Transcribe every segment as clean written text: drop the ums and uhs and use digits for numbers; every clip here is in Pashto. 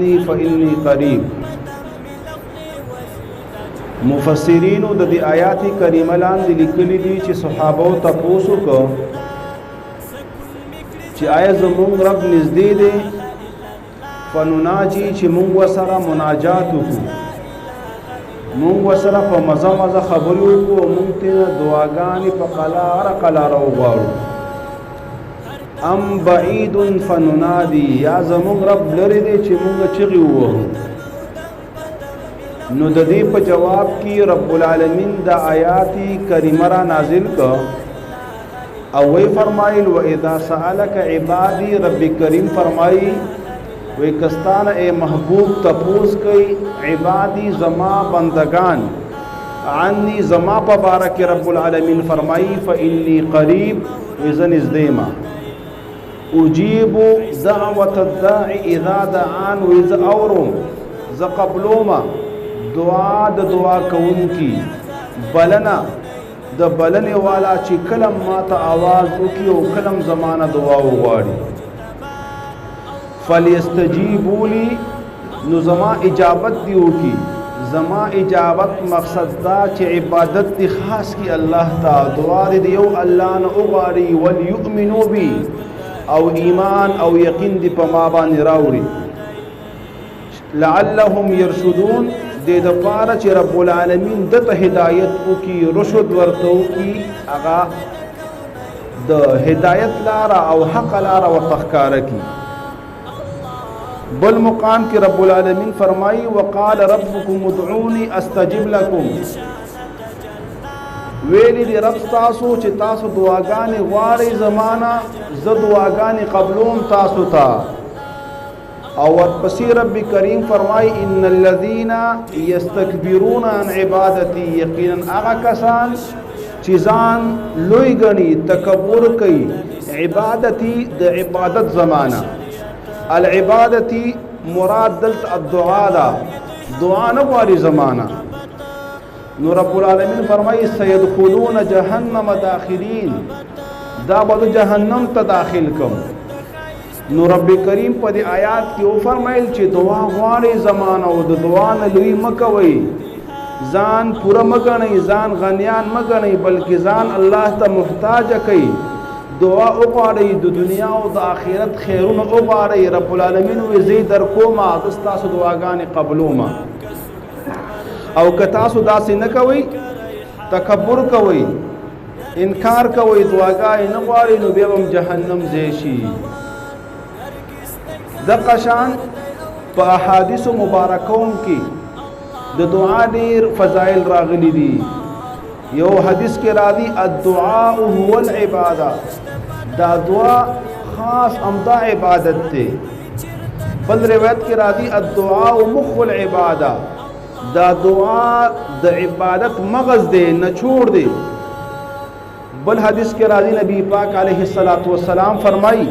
عني فإني قريب. مفسرین د دې آیات کریمه لاندې لیکلي دي چې صحابه تاسو کو چې آیا زموږ رب نږدې دی فنناجي چې موږ وسره مناجات وکړو موږ وسره په مزه مزه خبرې وکړو موږ ته دعاګانې په قلار وغواړو ام بعید فننادي یا زموږ رب لري دی چې موږ چغې ووهو نو د دې په جواب کې رب العالمین د آیات کریمه را نازل کړ او وی فرمایل و اذا سألك عبادی رب کریم فرمایي وی کستان اے محبوب تپوس کئی عبادی زما بندگان عنی زما پبارک رب العالمین فرمائی فإنی قریب وزن ازدیما اجیب دعوت الداع اذا دعان وز اورم ز قبلوما دعا د دعا کون کی بلنا د بلن والا چې کلم ما ته आवाज وکي او کلم زمانہ دعا وغواړي فلیستجیبوا لی نو زما اجابت دیو کی زما اجابت مقصد دا چې عبادت دی خاص کی الله تعالی دعا دی یو الله نه وغواړي وليؤمنوا بی او ایمان او یقین دی په ما باندې راوړي لعلهم يرشدون دې د پاره چې رب العالمین د هدایت او کی رشد ورته کی هغه د هدایت لاره او حق لاره ورتخکار کی بل مقام کی رب العالمین فرمائی وقال ربکم ادعونی استجب لکم ویلی دی رب تاسو چې تاسو دعاګانې غواړئ زمانہ ز دعاګانې قبلوم تاسو ته او ورپسې رب کریم فرمائی ان الذين يستكبرون عن عبادتي یقینا هغه کسان چې ځان لوی ګڼي تکبر کوي عبادتي د عبادت زمانہ العبادتي مراد دلت الدعاء دا دعا نه غواړي زمانہ نو رب العالمین فرمایي سيدخلون جهنم داخلين دا به جهنم ته داخل کوم نو رب کریم په دې آیات کې او فرمایل چې دعا غواړي زمانہ او د دعا نه لوی مکوي ځان پوره مګنئ ځان غنیان مګنئ بلکې ځان الله ته محتاج کړئ دعا وغواړئ د دنیا او د آخرت خیرونه وغواړئ رب العالمین وی زی در کوما تاسو دعاګانې قبلوما او که تاسو داسې نه کوئ تکبر کوئ انکار کوئ دعاګانې نه غواړئ نو بیا هم جهنم ځای شي دغه شان په احادیث مبارکوم کې د دعا ډېر فضایل راغلي دي یو حدیث کې راځي الدعاء هو العباده دا دعا خاص امدا عبادت ته بل روایت کې راځي الدعاء مخ العباده دا دعا د عبادت مغز دی نچوړ دی بل حدیث کې راځي نبی پاک علیه الصلاۃ والسلام فرمایي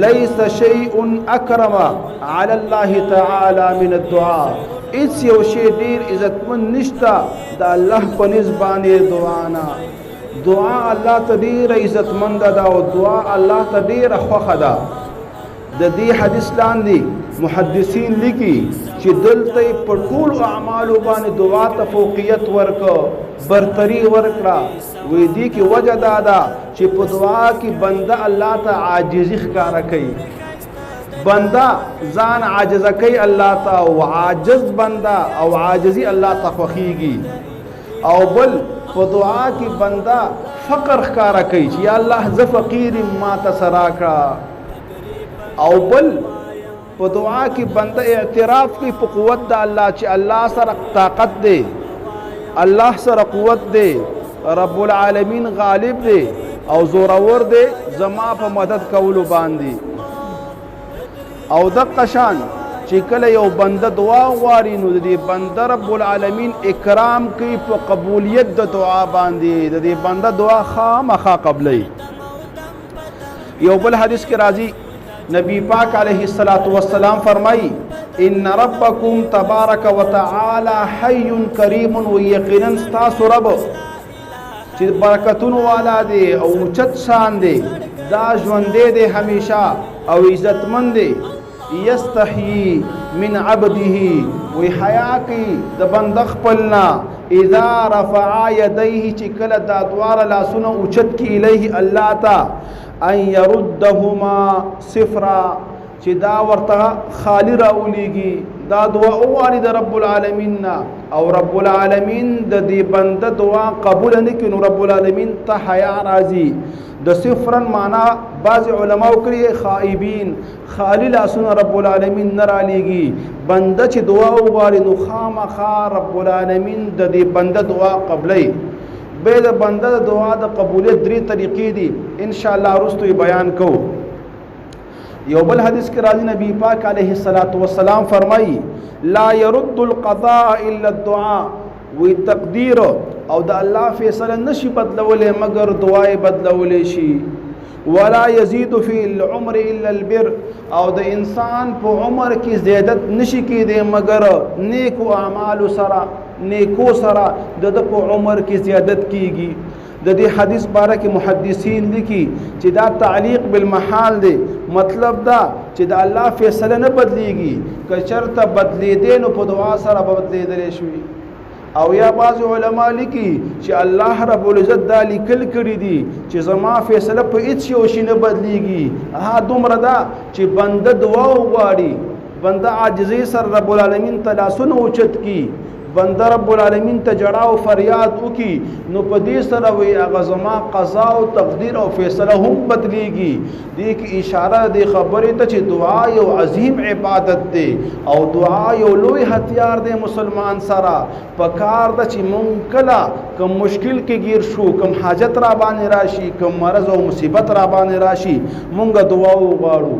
ليس شيء اكرم على الله تعالى من الدعاء اس یو شی ډیر عزتمن نشتا د الله په نسبانه دعانا دعا الله ته ډیر عزتمن ده او دعا الله ته ډیر خوخه ده د دې حدیث لاندې محدثین لیکي چې دلته په ټول اعمال باندې دعا ته فوقیت ورکو برتری ورکړه وې دي کې وجه ده چې په دعا کې بنده الله ته عاجزي ښکارا کوي بندا ځان عاجز کوي الله ته او عاجز بندا او عاجزي الله ته خوخيږي او بل په دعا کې بندا فقر ښکارا کوي چې یا الله ز فقیر ما تسراکا او بل په دعا کې بندا اعتراف کوي په قوت د الله چې الله سره طاقت دی الله سره قوت دی رب العالمین غالب دی او زورور دی زما په مدد کولو باندې او د قشان چې کله یو بنده دعا غواړي نو د دې بنده رب العالمین اکرام کوي په قبولیت د دعا باندې د دې بنده دعا خامخا قبلې یو بل حدیث کې راځي نبی پاک علیه الصلاۃ والسلام فرمایي ان ربکم تبارک وتعالى حی کریم ویقینا استاسو رب چې برکتونو والا دی او چت شان دی دا ژوند دی همیشه او عزتمند دی یستحیی من عبده وی حیا کوي د بنده خپلنا اذا رفع یدیه چې کله دا دواړه لاسونه اوچت کی الیه الله ته ان يردهما صفرا چې دا ورته خالی راولېږي دا دعا وغواړي د رب العالمین او رب العالمین د دې بنده دعا قبول نه کړي نو رب العالمین ته حیا راځي د صفرن معنا بعض علماء کړي خائبین خالی لاسونه رب العالمین نه رالیږي بنده چې دعا وغواړي نو خامخا رب العالمین د دې بنده دعا قبلوي به د بنده د دعا د قبولیت درې طریقې دي ان شاء الله وروسته بیان کوو یو بل حدیث کې راځي نبی پاک علیه الصلاۃ والسلام فرمایي لا يرد القضاء الا الدعاء وی تقدیر او د الله فیصله نشي بدلولې مگر دعای بدلولې شي ولا يزيد في العمر الا البر او د انسان په عمر کې زیادت نشي کېدی مگر نیکو اعمال سره نیکو سره د په عمر کې زیادت کیږي د دې حدیث باره کې محدثین لیکي چې دا تعلیق بالمحال دی مطلب دا چې د الله فیصله نه بدلیږي که چرته بدلیدې نو په دعا سره به بدلیدلی شوي او یا بعض علما لیکي چې الله رب العزت دا لیکل کړي دي چې زما فیصله په هیڅ یو شي نه بدلیږي ها دومره دا چې بنده دعا وغواړي بنده عاجزۍ سره رب العالمین ته لاسونه اوچت کړي بنده رب العالمین ته جړا او فریاد وکي نو په دې سره وي هغه زما قضا او تقدیر او فیصله هم بدلیږي دې کې اشاره دې خبرې ته چې دعا یو عظیم عبادت دی او دعا یو لوی هتیار دی مسلمان سره په کار د چې مونږ کله کوم مشکل کې گیر شو کوم حاجت را باندې راشي کوم مرض او مصیبت را باندې راشي مونږ دعا وغواړو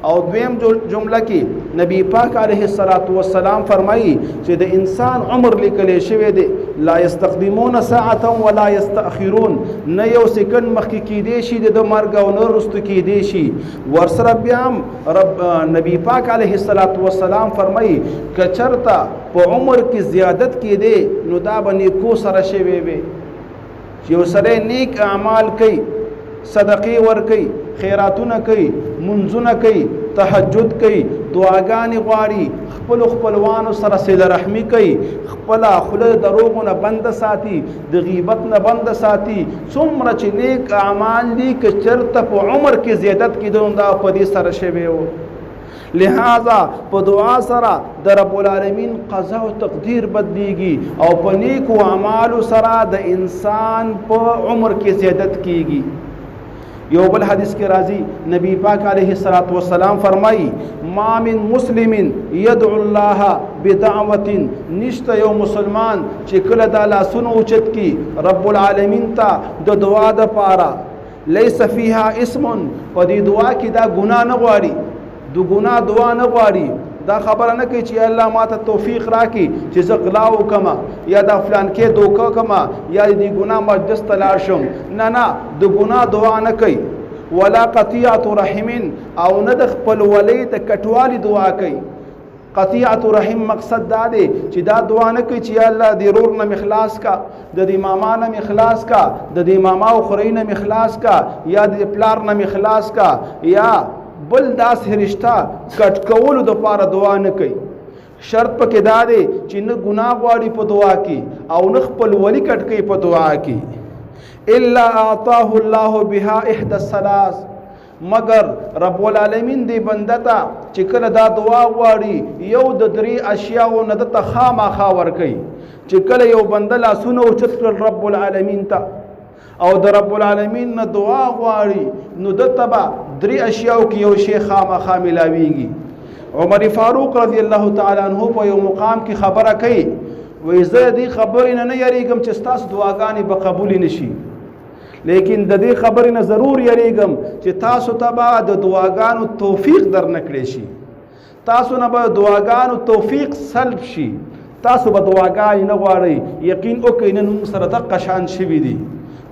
او دویم جمله کې نبی پاک علیه الصلاۃ والسلام فرمایي چې د انسان عمر لیکل شوی دی لا یستقدمون ساعه ولا یستاخرون نه یو سکند مخکې کېدی شي د مرګ او نه وروسته کېدی شي ورسره بیا رب نبی پاک علیه الصلاۃ والسلام فرمایي که چرته په عمر کې زیادت کېدی نو دا به نیکو سره شوی وي چې یو سره نیک اعمال کوي صدقې ورکوي خیراتونه کوي منځونه کوي تهجد کوي دعاګانې غواړي خپل خپلوانو سره صله رحمي کوي خپل خوله دروغو نه بند ساتي د غیبت نه بند ساتي څومره چې نیک اعمال دي که چرته په عمر کې زیادت کېدو دا په دې سره شوی و لہذا په دعا سره د رب العالمین قضا او تقدیر بدلیږي او په نیکو اعمالو سره د انسان په عمر کې زیادت کیږي یو بل حدیث کې راځي نبی پاک علیه الصلاۃ والسلام فرمایي ما من مسلم يدعو الله بدعوه نشته یو مسلمان چې کله د لاسونو اوچت کی رب العالمین ته د دعا د پاره ليس فيها اسم په دې دعا کې دا ګناه نه غواړي د ګناه دعا نه غواړي دا خبره نه کوي چې الله ماته توفیق راکړي چې زه غلا وکما یا دا فلان کې دوکه کما یا دې ګناه مجلس ته لاړ شم نه نه د ګناه دعا نه کوي ولا قطيعه رحم او نه د خپل ولی د کټوالي دعا کوي قطيعه رحم مقصد دا دی چې دا دعا نه کوي چې الله دې رور نه مخلاص کا د دې ماما نه مخلاص کا د دې ماما او خوري نه مخلاص کا یا د پلار نه مخلاص کا یا بل داس رشتہ کټ کولو د پاره دعا نه کوي شرط پکې دا دی چې نه ګناه غواړي په دعا کې او نه خپل ولی کټ کوي په دعا کې الا اعطاه الله بها احدى الثلاث مگر رب العالمین دی بنده ته چې کله دا دعا غواړي یو د درې اشیاء نه د خامخا ور کوي چې کله یو بنده لاسونه اوچت کړ رب العالمین ته او د رب العالمین نه دعا غواړي نو د تبا درې اشیاء کې یو شی خامخا ملاويږي عمر فاروق رضی الله تعالی عنہ په یو مقام کې خبره کوي وې زه دې خبرې نه یریږم چې تاسو دعاګانې به قبول نشي لیکن د دې خبرې نه ضرور یریږم چې تاسو تبا د دعاګانو توفیق در نکړې شي تاسو نه به دعاګانو توفیق سلب شي تاسو به دعاګانې نه غواړئ یقین وکړئ نن موږ سره دغه شان شوي دي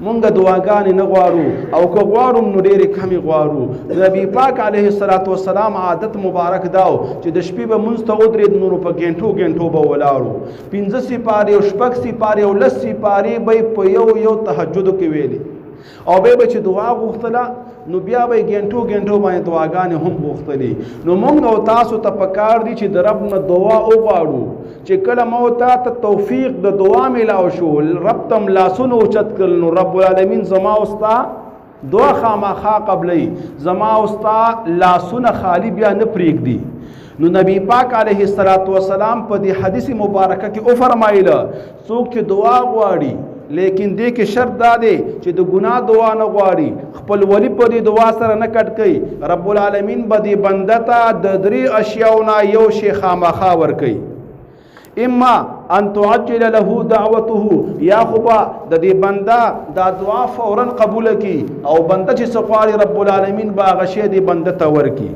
مونږ دعاګانې نه غواړو او که غواړو نو ډېرې کمې غواړو نبی پاک علیه الصلاۃ والسلام عادت مبارک داو چې د شپې به مونځ ته ودرېد نو په ګنټو به ولاړو 15 سپارې او شپږ سپارې او 10 سپارې به په یو تهجدو کې ویلې او به چې دعا غوښتله نو بیا به ګنټو ګنټو باندې دعاګانې هم غوښتلې. نو موږ او تاسو ته پکار دي چې د رب نه دعا وغواړو چې کله مو ته توفیق د دعا میلاو شو، رب تم لاسونه اوچت کړل، نو رب العالمین زما او ستا دعا خامخا قبلې، زما او ستا لاسونه خالی بیا نه پرېږدي. نو نبی پاک علیه السلام په دې حدیث مبارکه کې او فرمایله څوک چې دعا غواړي لیکن دې کې شرط دا دی چې د ګناه دعا نه غواړي، خپل ولی په دې دعا سره نه کټ کوي، رب العالمین به دې بنده ته د 3 اشیاو نه یو شی خامخا ورکوي. اما ان تعجل له دعوته، یا خوبا د دې بنده دا دعا فورا قبول کی او بنده چې سغواړي رب العالمین به هغه شی دې بنده ته ورکي.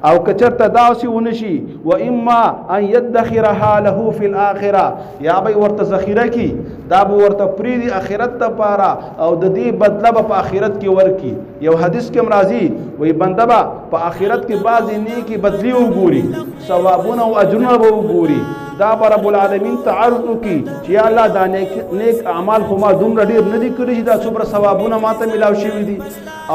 او کچرته داسې ونشي و اما ان يدخرها له في الاخره، یا به ورته ذخیره کی، دا به ورته پریدي اخرت ته پاره او د دې بدله په اخرت کې ورکی. یو حدیث کې مرضی وی بنده به په اخرت کې بعضی نیکی بدلی وګوري، ثوابونه او اجرونه به وګوري. دا رب العالمین تعرض کی چې یا الله دا نیک اعمال خو ما دومره ډیر نه دي کړی چې دا څومره ثوابونه ماته ملاو شوي دي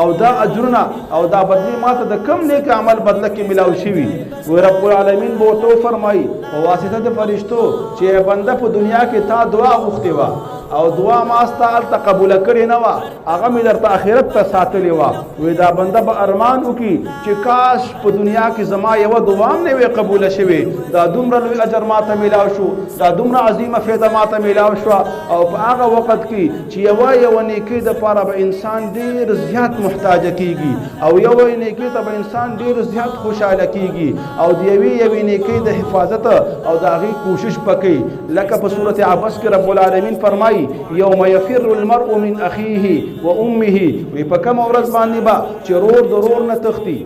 او دا اجرونه او دا بدلی ماته د کم نیک عمل بدله کې ملاو شوي. و رب العالمین به تو فرمایي په واسطه د فرشتو چې بنده په دنیا کې تا دعا غوښتې وه او دعا ما ستا هلته قبوله کړې نه وه، هغه مې درته آخرت ته ساتلې وه. وایي دا بنده به ارمان وکړي چې کاش په دنیا کې زما یوه دعا هم نه وي قبوله شوې، دا دومره لوی اجر ماته میلاو شو، دا دومره عظیمه فایده ماته میلاو شوه. او په هغه وخت کې چې یوه نیکۍ دپاره به انسان ډېر زیات محتاجه کېږي او یوه نیکۍ ته به انسان ډېر زیات خوشحاله کېږي او د یوې نیکۍ د حفاظت او د هغې کوشش به کوي. لکه په صورت عبس کې رب العالمین فرمایي یوم یفر المرء من اخیه و امه، وی په کومه ورځ باندې به چې رور د رور نه تښتي،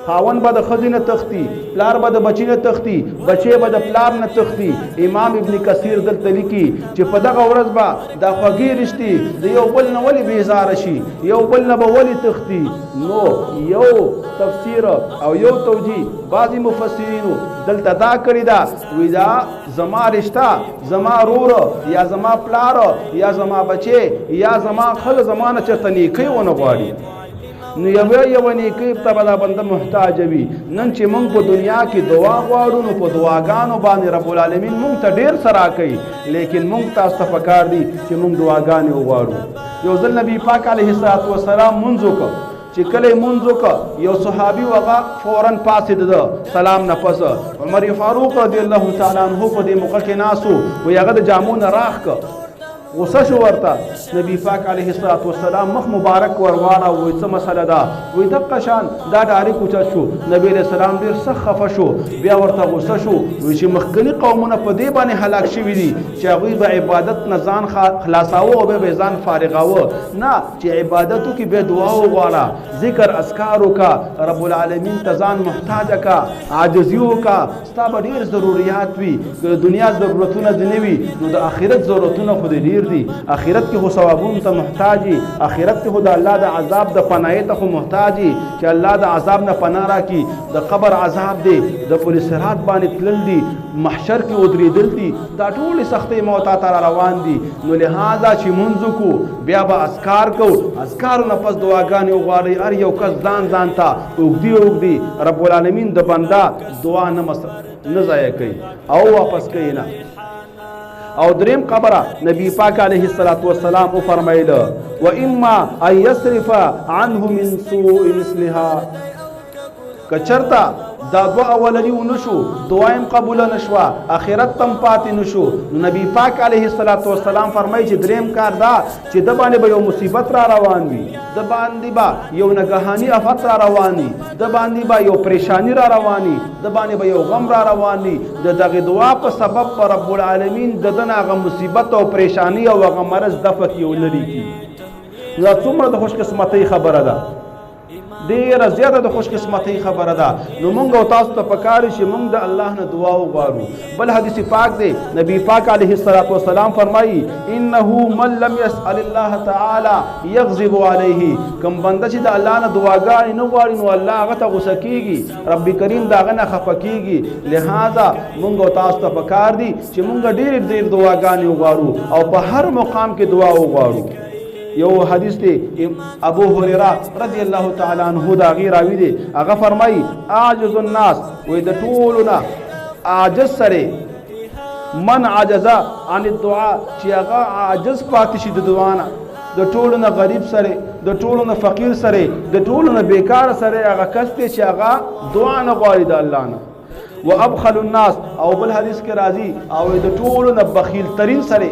خاون به د ښځې نه تښتي، پلار به د بچي نه تښتي، بچی به د پلار نه تښتي. امام ابن کثیر دلته لیکي چې په دغه ورځ به دا خوږې رشتې د یو بل نه ولې بیزاره شي، یو بل نه به ولې تښتي. نو یو تفسیر او یو توجیه بعضی مفسرینو دلته دا کړې ده، وی دا زما رشته، زما رور یا زما پلار یا زما بچی یا زما خل زما نه چېرته نیکۍ ونه غواړي، نو یوه نیکۍ ته به دا بنده محتاج وي. نن چې موږ په دنیا کې دعا غواړو نو په دعاګانو باندې رب العالمین موږ ته ډېر څه راکوي، لیکن موږ تاسو ته پکار دي چې موږ دعاګانې وغواړو. یو ځل نبی پاک علیه السلام مونځ وکړ، چې کله یې مونځ وکړ یو صحابي هغه فوراً پاڅېد د سلام نه پس. عمر فاروق رضی الله تعالی عنه په دې موقع کې ناست و، وایي هغه د جامو نه راښ کړ، غصه شو ورته. نبی پاک علیه السلام مخ مبارک ورواړه، وایي څه مسله ده؟ وایي دقه شان دا ډارې اوچت شو. نبی علیه السلام ډېر سخت خفه شو، بیا ورته غصه شو، وایي چې مخکني قومونه په دې باندې هلاک شوي دي چې هغوی به عبادت نه ځان خلاصاوه او بیا به ځان فارغاوه، نه چې عبادت وکړي بیا دعا وغواړه، ذکر اذکار وکړه، رب العالمین ته ځان محتاجه کړه، عاجزي وکړه. ستا به ډېر ضروريات وي، که د دنیا ضرورتونه دې نه وي نو د آخرت ضرورتونه خو دې ډېر دي. آخرت کې خو ثوابونو ته محتاجي، آخرت کې خو د الله د عذاب د پناهۍ ته خو محتاجي چې الله د عذاب نه پناه راکړي. د قبر عذاب دی، د پل صراط باندې تلل دي، محشر کې ودرېدل دي، دا ټولې سختۍ مو تا ته روان دي. نو لهذا چې مونځ وکړو بیا به اذکار کوو، اذکارو نه پس دعاګانې وغواړئ. هر یو کس ځان ته اوږدي رب العالمین د بنده دعا نه ضایع کوي او واپس کوي نه. او دریم خبره نبی پاک علیه السلام او فرمایله و اما ان یصرف عنه من سوء مثلها، کچرتا دا دو اولنی ونشو، دعایم قبول نشوا، آخرت تم پاتې نشو، نبی پاک علیه السلام فرمایي چې دریم کار دا چې د باندې به یو مصیبت را روان وي، د باندې به یو ناګهاني آفت را روان وي، د باندې به یو پریشانی را روان وي، د باندې به یو غم را روان وي. د دغه دعا په سبب پر رب العالمین د دغه هغه مصیبت او پریشانی او هغه مرض دفع کړي او لرې کړي. دا څومره د خوش قسمتۍ خبره ده، ډېره زیاته د خوش قسمتۍ خبره ده. نو موږ او تاسو ته پکار چې موږ د الله نه دعا وغواړو. بل حدیث پاک دی، نبی پاک علیه السلام فرمایي انه من لم يسأل الله تعالی یغضب علیه، کوم بنده چې د الله نه دعاګانې نه غواړي نو الله هغه ته غوسه کېږي، رب کریم د هغه نه خفه کېږي. لہذا موږ او تاسو ته پکار دي چې موږ ډېر دعاګانې وغواړو او په هر مقام کې دعا وغواړو. یو حدیث دی ابو هريره رضی الله تعالی عنہ دا غیر راوی دی هغه فرمای عاجز الناس وې د ټولنا عاجز سره من عجز عن الدعاء چې هغه عاجز پاتې شي د دعا نه د ټولنا غریب سره د ټولنا فقیر سره د ټولنا بیکار سره هغه کس ته چې هغه دعا نه غواړي د الله نه وابخل الناس او بل حدیث کې راځي او د ټولنا بخیل ترين سره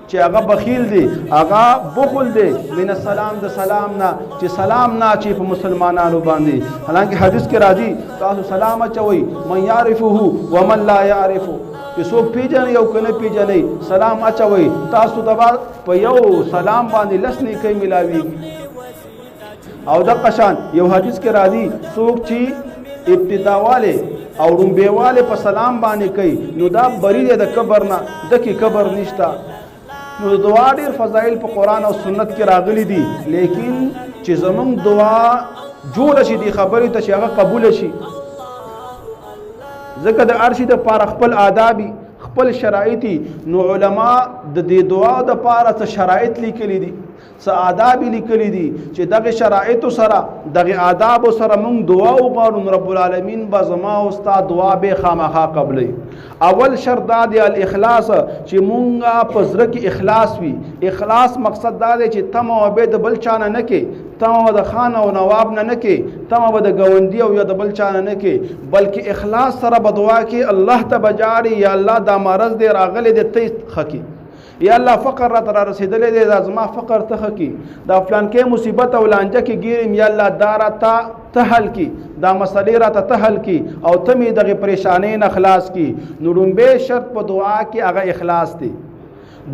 چې هغه بخیل دی هغه بخل دی من السلام د سلام نه چې سلام نه چې په مسلمانانو باندې حالانکه حدیث کې راځي تاسو سلام اچوي من يعرفه ومن لا يعرفه چې څوک پیژني او کنه پیژني سلام اچوي تاسو دبا په یو سلام باندې لسنی کوي ملاويږي او د قشان یو حدیث کې راځي څوک چې ابتدا والے او رومبيواله په سلام باندې کوي نو دا بری د کبر نه دکی کبر نشتا نو دعا ډیر فضایل په قران او سنت کې راغلي دي لیکن چې زمونږ دعا جوړ شي دی خبرې ته چې هغه قبول شي ځکه د ارشي د پاره خپل آدابي خپل شرایطي نو علما د دې دعا د پاره څه شرایط لیکلي دي څه آداب لیکلي دي چې دغه شرایط سره دغه آداب سره مونږ دعا وغواړو رب العالمین به زما او استاد دعا به خامخا قبلې اول شرط دا دی الاخلاص چې مونږه په زړه کې اخلاص وي اخلاص مقصد دا دی چې تم او به د بل چانه نه کې تم د خان او نواب نه کې تم د گوندی او یا د بل چانه نه کې بلکې اخلاص سره به دعا کې الله ته بجاري یا الله دا مرض دی راغلي د ته خکی یا الله فقر را رسیدلې دی زما فقر ته خکی دا فلان کې مصیبت او لانجه کې ګیرم یا الله دارا ته حل کی دا مسلې را ته حل کی او ته می دغه پریشانې نه خلاص کی نو لومبه شرط په دعا کې هغه اخلاص دی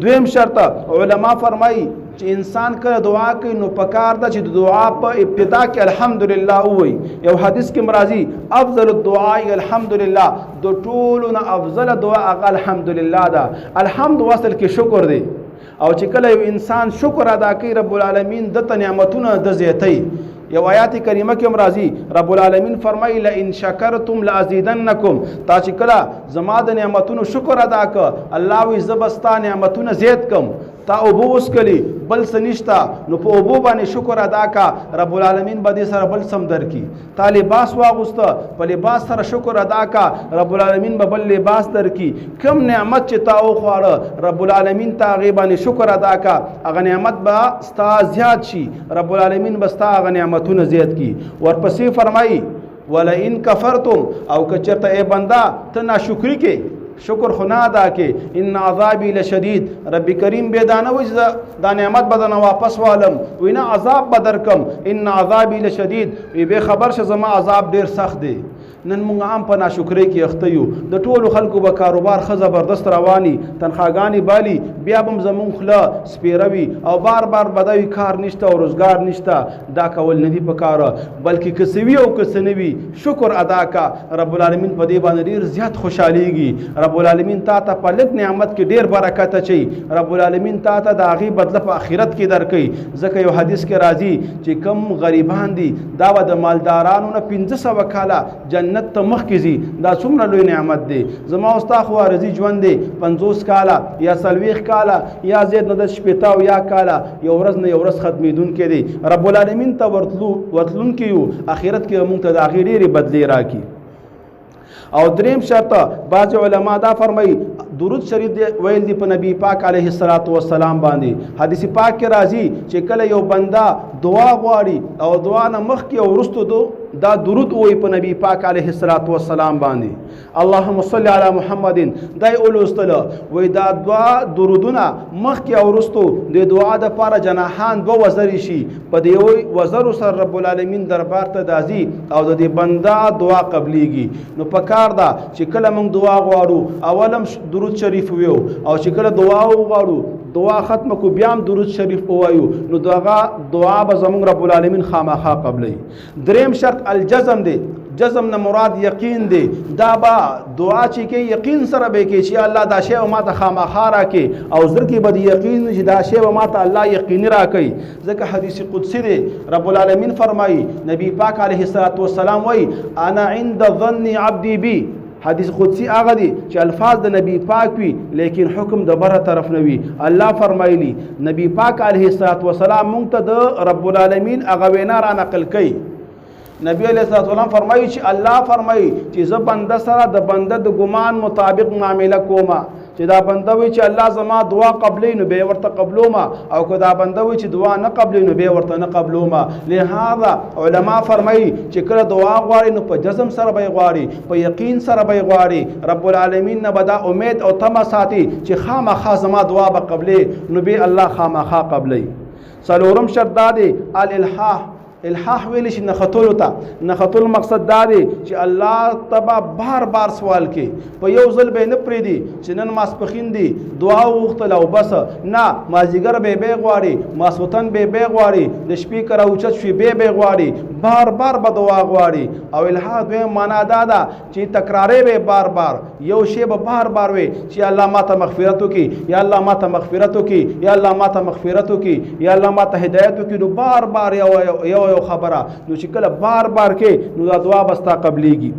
دویم شرط علما فرمایي چې انسان کله دعا کوي نو پکار ده چې د دعا په ابتدا کې الحمدلله وایي یو حدیث کې مرাজি افضل الدعاء الحمدلله د ټولو نه افضل دعا هغه الحمدلله ده الحمد وصل کې شکر دی او چې کله یو انسان شکر ادا کوي رب العالمین د نعمتونو د زیاتې یو آیات کریمه کې مرাজি رب العالمین فرمایي لئن شکرتم لازیدنکم تا چې کله زما د نعمتونو شکر ادا ک الله وي زبستا نعمتونو زیات کم تا اوبو وسکلی بل سنشتا نو په اوبو باندې شکر ادا کا رب العالمین باندې سره بل سم درکی تا لباس واغسته په لباس سره شکر ادا کا رب العالمین به بل لباس درکی کم نعمت چې تا او خوړه رب العالمین تا غیبانه شکر ادا کا هغه نعمت با ستا زیات شي رب العالمین بستا هغه نعمتونه زیات کی ورپسې فرمایي ولئن کفرتم او کچرته ای بندا ته ناشکری کې شکر خنا ادا کې ان عذابی لشدید رب کریم به دانه وجدا دا نعمت بدن واپس والم وینا عذاب بدر کم ان عذابی لشدید وی به خبر ش زما عذاب ډیر سخت دی نن موږ عام په ناشکری کې اخته یو د ټولو خلکو به کاروبار خ زبردست رواني تنخواګانی بالی بیا بم زمون خلا سپیروي او بار بار بدوي کار نشته او روزګار نشته دا کول ندی په کار بلکې کسوي او کسنوي شکر ادا کا رب العالمین په دې باندې ډیر زیات خوشاليږي رب العالمین تا ته په لږ نعمت کې ډیر برکت اچي رب العالمین تا ته د هغه بدله په آخرت کې درکې ځکه یو حدیث کې راځي چې کم غریبان دي دا د مالدارانو نه 500 کاله جنت ته مخ کې زی دا څومره لوی نعمت دی زما استاد خو ارزي ژوند دی 50 کاله یا 40 کاله یا زید نه د شپېتاو یا کاله یو ورځ نه یو ورځ ختمېدون کې دی رب العالمین ته ورتلون کې یو آخرت کې موږ ته د هغې ډېرې بدلې راکړي او دریم شرط بعض علما دا فرمایي درود شریف ویل دی په نبی پاک علیه الصلاۃ والسلام باندې حدیث پاک کې راځي چې کله یو بندا دعا غواړي او دعا نه مخکې او وروسته دا درود وایي په نبی پاک علیه الصلاۃ والسلام باندې اللهم صل علی محمد دای اولستله وای دا دعا درودونه مخکې او وروسته د دعا د لپاره جناحان دو وزر شي په دې وزر سره رب العالمین دربار ته دازي او د دې بندا دعا قبليږي نو پکار دا چې کله موږ دعا غواړو اولم درود شریف ویو او چې کله دعا وغواړو دعا ختم کو بیا هم درود شریف وایو نو دعا به زموږ رب العالمین خامخا قبلې دریم شرط الجزم دی جزم نه مراد یقین دی دا با دعا چې کې یقین سره به کې چې الله دا شی او ما ته خامخا راکې او زړه کې به یقین چې دا شی او ما ته الله یقین راکې ځکه حدیث قدسی دی رب العالمین فرمایي نبی پاک علیه الصلاۃ والسلام وایي انا عند ظن عبدي بي حدیث قدسی هغه دی چې الفاظ د نبی پاک وي لیکن حکم د بره طرف نه وي. الله فرمایلی نبی پاک علیه الصلاۃ والسلام مونږ ته د رب العالمین هغه وینا را نقل کړي. نبی علیہ الصلوۃ والسلام فرمایي چې الله فرمایي چې زه بنده سره د بنده د ګمان مطابق معامله کوم، چې دا بنده وي چې الله زما دعا قبلې نو به ورته قبلوما، او که دا بنده وي چې دعا نه قبلې نو به ورته نه قبلوما. لهذا علما فرمایي چې کله دعا غواړي نو په جزم سره به غواړي، په یقین سره به غواړي. رب العالمین نه به دا امید او تمه ساتي چې خامخا زما دعا به قبلې نو به الله خامخا قبلې. څلورم شرط دا دی الالحاح. الحاح ویل شي نختلو ته. نختل مقصد دا دی چې الله تبا بار بار سوال کې په یو ځل به نه پریدي چې نن ماسپخین دی دعا وغوښتل او بس نه، مازیګر به غواړي، ماسوتن به غواړي، د شپې کره اوچت شي به غواړي، بار بار به دعا غواړي. او الحاح دویم معنا دا ده چې تکرارې به بار بار یو شی به بار بار وي چې الله ماته مغفرت وکي، یا الله ماته مغفرت وکي، یا الله ماته مغفرت وکي، یا الله ماته هدایت وکي. نو بار بار یو خبره نو چې کله بار بار کې نو دا دعا بستا قبليږي.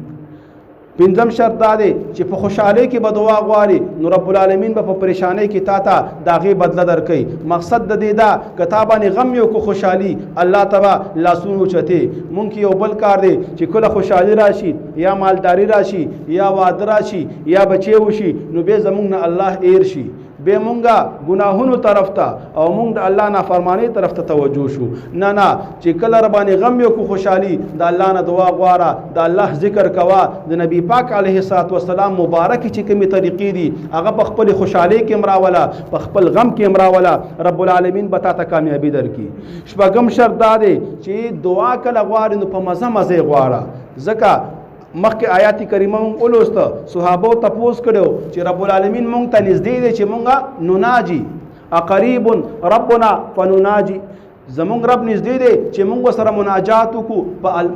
پنځم شرط دا دی چې په خوشحالۍ کې به دعا غواړي نو رب العالمین به په پریشانۍ کې تا ته د هغې بدله درکوي. مقصد د دې دا که تا باندې غم یو کو خوشحالي الله تبا لاسونه اوچتې. مونږ یو بل کار دی چې کله خوشحالي راشي یا مالداري راشي یا واده راشي یا بچی وشي نو به زمونږ نه الله ایر شي، به مونږه ګناهونو طرف ته او مونږ د الله نافرمانی طرف ته توجه شو. نه چې کله ربانې غم یو کو خوشحالي د الله نه دعا غواړه، د الله ذکر کوا. د نبی پاک علیه الصلاۃ والسلام مبارک چې کومې طریقې دي هغه په خپل خوشحالۍ کې امراوله، په خپل غم کې امراوله. رب العالمین به تا ته کامیابی درکړي. شپږم شرط دا دی چې دعا کله غواړي نو په مزه مزه غواړه. ځکه مخکې آیات کریمه مونږ ولوسته، صحابو تپوس کړو چې رب العالمین مونږ ته نږدې دی چې مونږه نناجي اقریب ربنا فنناجي. زمونږ رب نږدې دی چې مونږ سره مناجات وکړو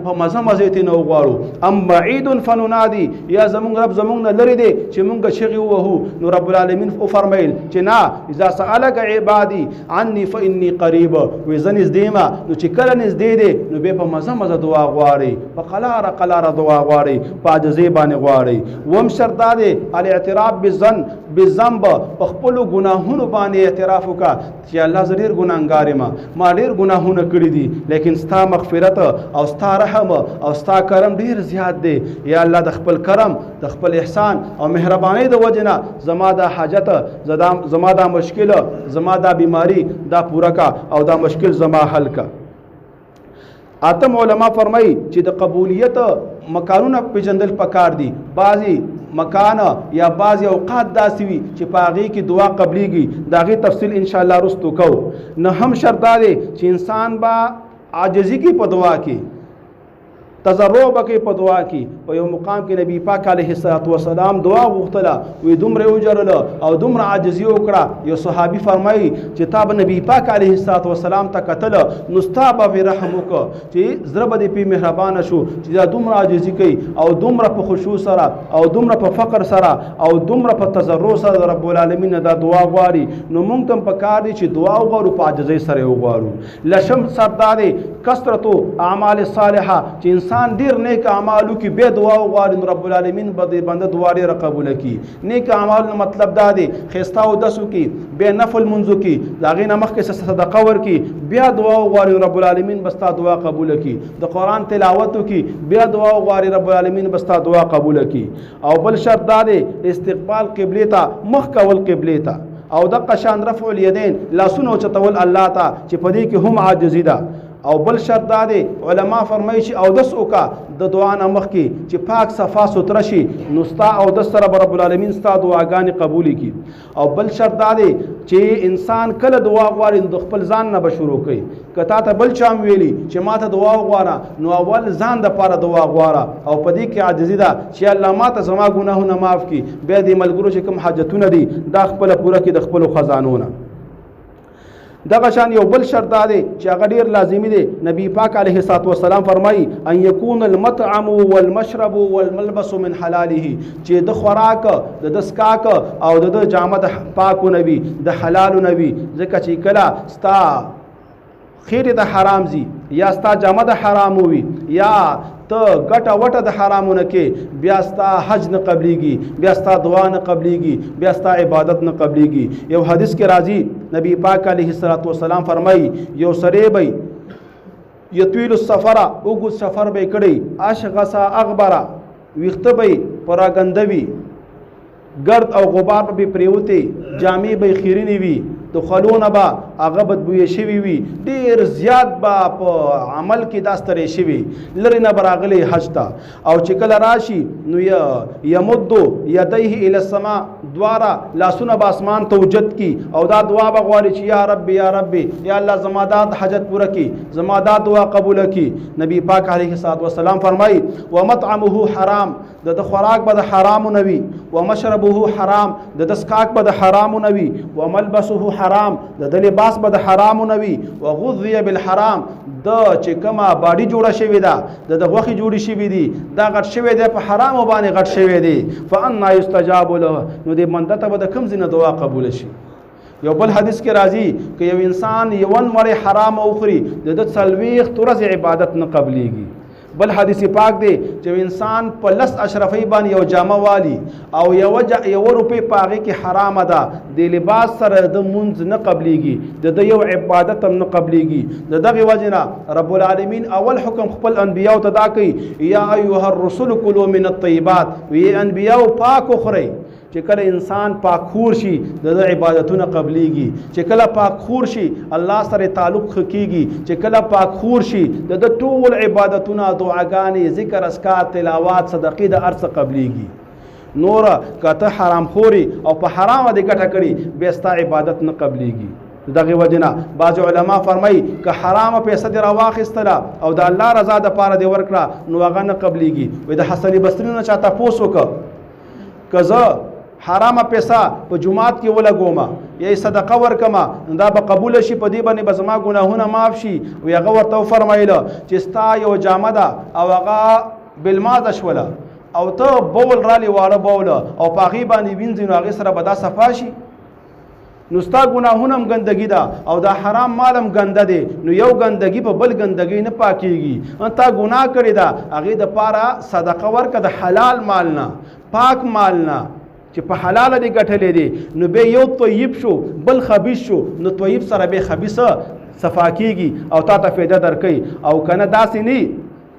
په مزه مزه یې نه وغواړو. ام بعید فننادي، یا زمونږ رب زمونږ نه لرې دی چې مونږ چغې ووهو. نو رب العالمین وفرمیل چې نه، اذا سألک عبادي عني فإني قریب. وایي زه نږدې یم. نو چې کله نږدې دی نو بیا په مزه مزه دعا غواړي، په قلاره قلاره دعا غواړي، په عاجزۍ باندې غواړي. اووم شرط دا دی الاعتراف بالذنب. په خپلو ګناهونو باندې اعتراف وکړه چې الله زه ډېر ګناهګار یم، ما ډېر ګناهونه کړي دي، لیکن ستا مغفرت او ستا رحم او ستا کرم ډېر زیات دی. یا الله د خپل کرم، د خپل احسان او مهربانۍ د وجې نه زما دا حاجت، زما دا مشکل، زما دا بیماری دا پوره کا او دا مشکل زما حل کا. اتم علما فرمایي چې د قبولیت مکانونه پیژندل پکار دي. بعضی مکان یا بعضی اوقات داسې وي چې په هغې کې دعا قبلیږي. د هغې تفصیل انشاءالله رستو کوو. نهم شرط دا دی چې انسان به عاجزي کې په دعا کې، تضرع بکې په دعا کې. په یو مقام کې نبی پاک علیه الصلاۃ والسلام دعا غوښتله، وی دومره وجرله او دومره عاجزي وکړه. یو صحابي فرمایي چې تا به نبی پاک علیه الصلاۃ والسلام ته کتله نو ستا به پرې رحم وکړه چې زړه به دې پرې مهربانه شو چې دا دومره عاجزي کوي او دومره په خشوع سره او دومره په فقر سره او دومره په تضرع سره د رب العالمین نه دا دعا غواړي. نو موږ ته هم پکار دی چې دعا وغواړو په عاجزۍ سره یې وغواړو. لشم شرط دا دی کثرتو اعمال صالحه، چې انسان ډیر نیک اعمالو کې به دعا وغواړي نو رب العالمین به د بنده دعا ډیره قبوله کړي. نیک اعمال مطلب دا دی ښایسته اودس وکړي، بیا نفل لمونځ وکړي، د هغې نه مخکې صدقه ورکړي، بیا دعا وغواړي رب العالمین به ستا دعا قبوله کړي. د قرآن تلاوت وکړي، بیا دعا وغواړي رب العالمین به ستا دعا قبوله کړي. او بل شرط دا دی استقبال قبلې ته، مخ کول قبلې ته. او دغه شان رفع الیدین، لاسونه اوچتول الله ته، چې په دې کې هم عاجزي ده. او بل شرط دا دی علما فرمایي چې اودس وکړه د دعا نه مخکې چې پاک صفا سوتره شي نو ستا اودس سره به رب العالمین ستا دعاګانې قبولې کړي. او بل شرط دا دی چې انسان کله دعا غواړي نو د خپل ځان نه به شروع کوي. که تا ته بل چا ویلي چې ما ته دعا وغواړه نو اول ځان دپاره دعا غواړه. او په دې کې عاجزي ده چې الله ما ته زما ګناهونه معاف کړي، بیا دې ملګرو چې کوم حاجتونه دي دا خپله پوره کړي د خپلو خزانو نه. دغه شان یو بل شرط دا دی چې هغه ډیر لازمي دی. نبی پاک علیه الصلاۃ والسلام فرمایي ان یکون المطعم والمشرب والملبس من حلاله، چې د خوراک، د دسکاک او د جامه د پاکو نبی، د حلال نبی. ځکه چې کله ستا خیر د حرام زی یا ستا جامه د حرام وي یا ته ګټه وټه د حرامونه کې بیا ستا حج نه قبلیږي، بیا ستا دعا نه قبلیږي، بیا ستا عبادت نه قبلیږي. یو حدیث کې راځي نبی پاک علیه الصلاۃ والسلام فرمایي یو سړی به یطویل السفر اوږد سفر به کړی، اشغصا اغبره ویښته به پراګندوي، گرد او غبار به پریوته، جامې به خیرینې وي، دخلونه به هغه بدبویه شوي وي، ډېر زیات به په عمل کې دا ستړی شوي، لرې نه به راغلی حج ته. او چې کله راشي نو یمدو یدیه الی السما، دواړه لاسونه به اسمان ته اوچت کي او دا دعا به غواړي چې یا رب یا رب یا الله زما دا حاجت پوره کړي، زما دا دعا قبوله کړي. نبی پاک علیه الصلاۃ والسلام فرمایي ومطعمه حرام، د خوراک به د حرامو نه وي، ومشربه حرام، د څښاک به د حرامو نه وي، وملبسه حرام، د لباس به د حرامو نه وي، وغذي بالحرام، د چې کومه باډي جوړه شوې ده د غوښې جوړې شوې دي دا غټ شوی دی په حرامو باندې غټ شوی دی. فانا یستجاب له، نو دې بنده ته به د کوم ځای نه دعا قبوله شي. یو بل حدیث کې راځي که یو انسان یون مړی حرام وخوري د 40 ورځې عبادت نه قبلیږي. بل حدیث پاک دی چې انسان په لس اشرفی باندې یو جامه والی او یو روپۍ پاغه کې حرام ده، د لباس سره د منځ نه قبلیږي، د یو عبادت هم نه قبلیږي. د دغه وجنه رب العالمین اول حکم خپل انبیاء ته دا کوي یا ایها الرسل کلوا من الطیبات، وی انبیاء پاک خوري. چې کله انسان پاکخور شي د عبادتونه قبلیږي، چې کله پاکخور شي الله سره تعلق کیږي، چې کله پاکخور شي د ټول عبادتونه دعاګانې ذکر اسکار تلاوات صدقې د ارڅ قبلیږي. نور کته حرام خوري او په حرام د ګټه کړي به ستا عبادت نه قبلیږي. دغه وجنه بعض علما فرمایي که حرام پیسې دی راواخستله او د الله رضا د پاره دی ورکړه نو هغه نه قبلیږي. وې د حسن بصری نه چاته پوسو که زه حرامه پیسه په جمعات کې ولګوم یا صدقه ورکما دا به قبول شي، په دې باندې به زما ګناهونه معاف شي. وی هغه ورته فرمایله چې ستا یو جامه ده او هغه بالماده شوله او ته بول رالی واړه بوله او په هغې باندې وینځې نو هغې سره به دا صفا شي، نو ستا ګناهونه هم ګندګي ده او دا حرام مال هم ګنده دی، نو یو ګندګي په بل ګندګي نه پاکیږي. تا ګناه کړې ده هغې دپاره صدقه ورکه د حلال مال نه، پاک مال نه چې په حلاله دی ګټلې دی. نو به یو طیب شو بل خبیث شو، نو طیب سره به خبیثه صفا کیږي او تا ته فایده درکوي. او کنه داسې نه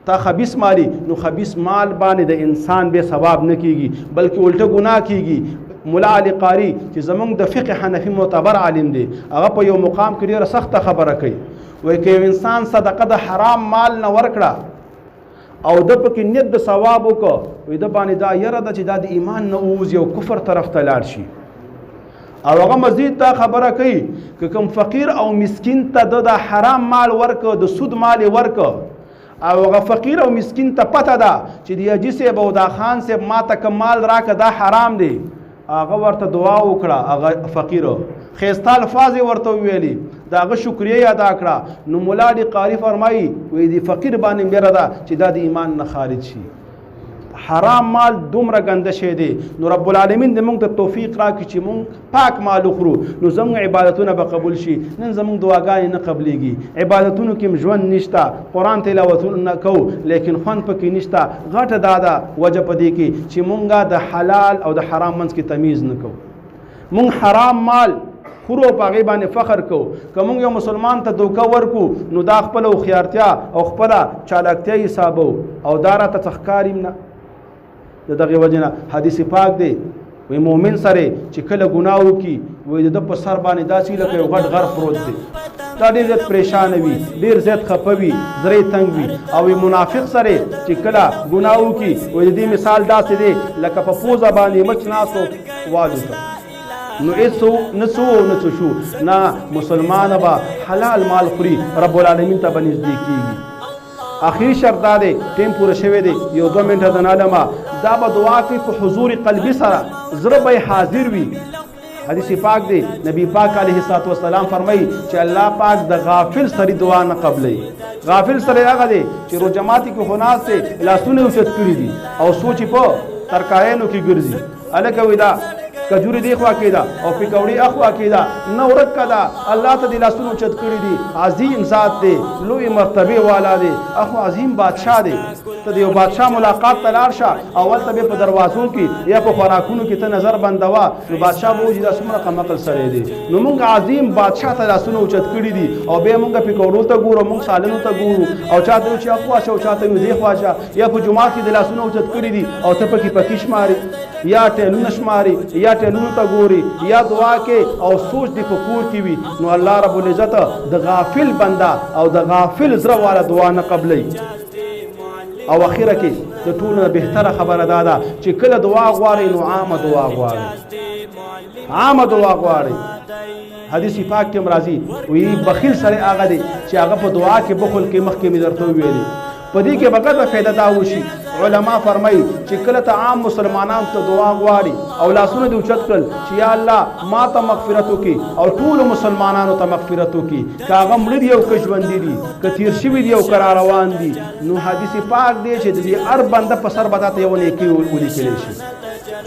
تا خبیث مالی نو خبیث مال باندې د انسان به ثواب نه کیږي بلکې الټه ګناه کیږي. مولا علی قاری چې زمونږ د فقه حنفي معتبر عالم دی، هغه په یو مقام کې ډېره سخته خبره کوي، وایي که یو انسان صدقه د حرام مال نه ورکړه او د پکې نیت د ثواب وکړه، وایي د باندې دا یره ده چې دا د ایمان نه ووځي او کفر طرف ته لاړ شي. او هغه مزید دا خبره کوي که کوم فقیر او مسکین ته د حرام مال ورکه، د سود مال ورکه، او هغه فقیر او مسکین ته پته ده چې د حاجي صاحب او دا خان صاحب ما ته کوم مال راکه دا حرام دی، هغه ورته دعا وکړه، هغه فقیر خیسته الفاظ ورته ویلي، د هغه شکریه ادا کړه، نو مولا علی قاری فرمایي وایي د فقیر باندې بیره ده چې دا د ایمان نه خارج شي. حرام مال دومره ګنده شی دی. نو رب العالمین دې موږ ته توفیق راکړي چې موږ پاک مال وخورو، نو زموږ عبادتونه به قبول شي. نن زموږ دعاګانې نه قبلیږي، عبادتونو کې ژوند نشته، قرآن تلاوتونه نه کوو لیکن خوند پکې نشته. غټه دا ده وجه په دې کې چې موږ د حلال او د حرام منځ کې تمیز نه کوو. موږ حرام مال خورو په هغې باندې فخر کوو. که موږ یو مسلمان ته دوکه ورکو نو دا خپله هوښیارتیا او خپله چالاکتیا حسابو او دا راته څه ښکاري نه. د دغه وجه نه حدیث پاک دی وی مؤمن سره چې کله ګناه وکړي وایي د په سر باندې داسې لکه یو غټ غر پروت دی، دا ډېر زیات پریشانه وي، ډېر زیات خفه وي، زړه یې تنګ وي. او منافق سره چې کله ګناه وکړي وایي د دې مثال داسې دی لکه په پوزه باندې مچ ناستو والوته، نو هېڅ نه څه نه څه شو. نه مسلمان به حلال مال خوري، رب العالمین ته به نږدې کېږي. آخري شرط دا دی، ټیم پوره شوی دی، یو 2 منټه د نالمه دا به دعا کوي په حضور قلبي سره، زړه به حاضر وي. حدیث پاک دی نبی پاک علیه الصلاۃ والسلام فرمایي چې الله پاک د غافل سړي دعا نه قبلوي. غافل سړی هغه دی چې رو جماعتي کې خناس دی، لاسونه اوچت کړي دي او سوچ په ترکاینو کې ګرځي. هلکه وایي دا کجوري دی خوا کې ده او پکوړې اخوا کې ده نه ورکه ده الله ته د لاسونو اوچت کړي دي عظیم ذات دی لوی مرتبه والا دی اخو عظیم بادشاه دی ته د یو بادشاه ملاقات ته لاړ شه اول ته په دروازو کې یا په خوراکونو کې ته نظر بندوه نو بادشاه به وایي دا څومره کمعقل سړی دی نو موږ عظیم بادشاه ته لاسونه اوچت کړي دي او بیا موږ پکوړو ته ګورو موږ سالنو ته ګورو او چاته وایو چې اخوا شه او چاته وایو دې خوا شه یا په جومات کې د لاسونه اوچت کړي دي او ته پکې پکې شماري یا ټیلونه شماري یا ټیلونو ته ګوري یا دعا کې او سوچ دې په کور کې وي نو الله رب العزت د غافل بنده او د غافل زړه والا دعا نه قبلوي او اخیره کې د ټولو نه بهتره خبره دا ده چې کله دعا غواړئ نو عامه دعا غواړئ عامه دعا غواړئ حدیث پاک کې راځي وی بخیل سره هغه دی چې هغه په دعا کې بخل کې مخکې مې درته ویلي په دې کې بغیر فایده دا وشي علما فرمایي چې کله ته عام مسلمانانو ته دعا غواړي او لاسونه دې اوچت کړل چې یا الله ما ته مغفرت وکړي او ټولو مسلمانانو ته مغفرت وکړي که هغه مړه دي او که ژوندي دي که تیر شوي دي او که را روان دي نو حدیث پاک دی چې د دې هر بنده په سر به تا ته یوه نیکي ولیکلی شي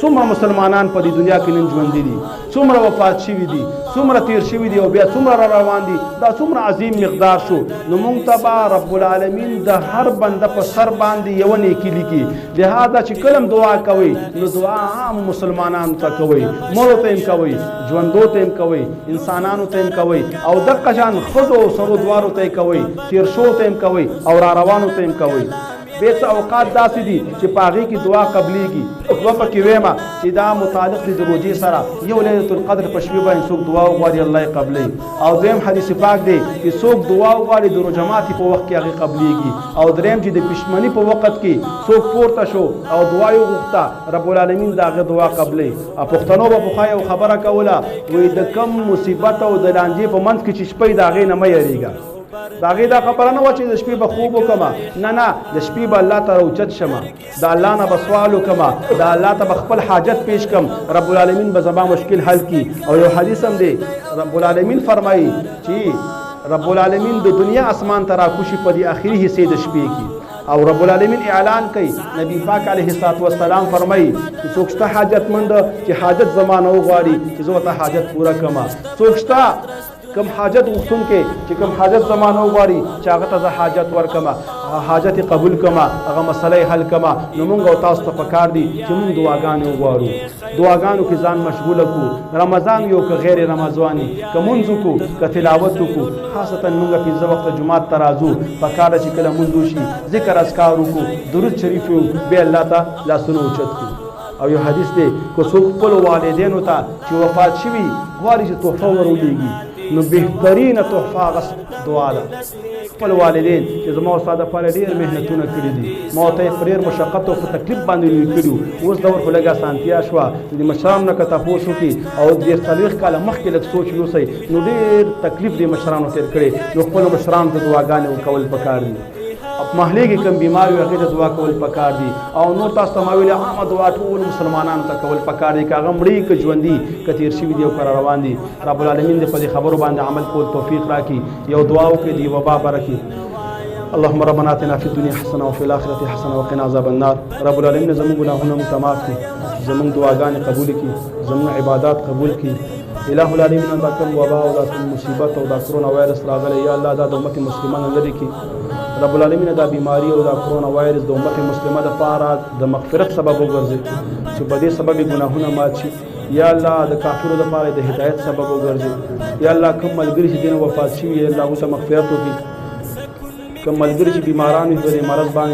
څومره مسلمانان په دې دنیا کې نن ژوندي دي څومره وفات شوي دي څومره تیر شوي دي او بیا څومره را روان دي دا څومره عظیم مقدار شو نو موږ ته به رب العالمین د هر بنده په سر باندې یوه نیکي لیکي لهذا چې کله دعا کوئ نو دعا عام مسلمانانو ته کوئ مړو ته هم کوئ ژوندو ته هم کوئ انسانانو ته هم کوئ او دقه شان ښځو او سړو دواړو ته یې کوئ تیر شوو ته هم کوئ او را روانو ته هم کوئ بیت اوقات داسې دي چې په هغې کې دعا قبلیږي دوه پکې ویمه چې دا متعلق دي د روژې سره یو لیلة القدر په شپې باندې څوک دعا وغواړي الله یې قبلوي او دویم حدیث پاک دی چې څوک دعا وغواړي د روژه ماتي په وخت کې هغې قبلیږي او دریم چې د پښمني په وخت کې څوک پورته شو او دعا یې وغوښته رب العالمین د هغې دعا قبلوي او پښتنو به پخوا یو خبره کوله وایي د کم مصیبت او د لانجې په منځ کې چې شپه د هغې نه مه یېرېږه د هغې دا خبره نه وه چې د شپې به خوب وکړمه نه د شپې به الله ته راوچت شمه د الله نه به سوال وکړمه د الله ته به خپل حاجت پیش کړم رب العالمین به زما مشکل حل کړي او یو حدیث هم دی رب العالمین فرمایي چې رب العالمین د دنیا اسمان ته راکوشي په دې اخري حصې د شپې کې او رب العالمین اعلان کوي نبی پاک علیه السلام فرمایي چې څوک شته حاجتمند چې حاجت زما نه وغواړي چې زه ورته حاجت پوره کړم څوک شته کم حاجت غوښتونکی چې کم حاجت زما نه وغواړي چې هغه ته زه حاجت ورکړم حاجت یې قبول کړم هغه مسله یې حل کړم نو موږ او تاسو ته پکار دي چې موږ دعاګانې وغواړو دعاګانو کې ځان مشغوله کړو رمضان یو که غیر رمضاني که مونځ وکړو که تلاوت وکړو خاصتا موږ پنځه وخته جومات ته راځو پکار ده چې کله مونځ وشي ذکر اذکار وکړو درود شریف ویو بیا الله ته لاسونه اوچت کړو او یو حدیث دی که څوک خپلو والدینو ته چې وفات شوي غواړي چې تحفه ور ولیږي نو بهترینه تحفه هغه دعا ده خپل والدین چې زما او ستا دپاره ډېر محنتونه کړي دي ما ورته یې په ډېر مشقت او په تکلیف باندې لوی کړي وو اوس دور خو لږ اسانتیا شوه د مشرانو نه که تپوس وکړي او دېرش څلوېښت کاله مخکې لږ سوچ یوسئ نو ډېر تکلیف دې مشرانو تېر کړی نو خپلو مشرانو ته دعاګانې ورکول پکار دي محلې کې کم بیمار وي هغې ته دعا کول پکار دي او نور تاسو ته ما ویلې عامه دعا ټولو مسلمانانو ته کول پکار دي که هغه مړي که ژوندي که تېر شوي دي او که روان دي رب العالمین دې په دې خبرو باندې عمل کول توفیق راکړي یو دعا وکړي د وبا بره کړي اللهم ربنا آتنا في الدنيا حسنه وفي الاخره حسنه وقنا عذاب النار رب العالمین زموږ ګناهونه موږ ته معاف کړي زموږ دعاګانې قبول کړي زموږ عبادات قبول کړي الہ العالمین دا کوم وبا او دا کوم مصیبت او دا کرونا وایرس راغلی یا الله دا د امت مسلمانو لرې کړي رب العالمین دا بیماری او دا کرونا وایرس د امت مسلمه دپاره د مغفرت سبب وګرځي چې په دې سبب یې ګناهونه مات شي یا الله د کافرو دپاره د هدایت سبب وګرځي یا الله کوم ملګري چې دین وفات شوي یا الله هغوی ته مغفرت وکړي کوم ملګري چې بیماران وي په دې مرض باندې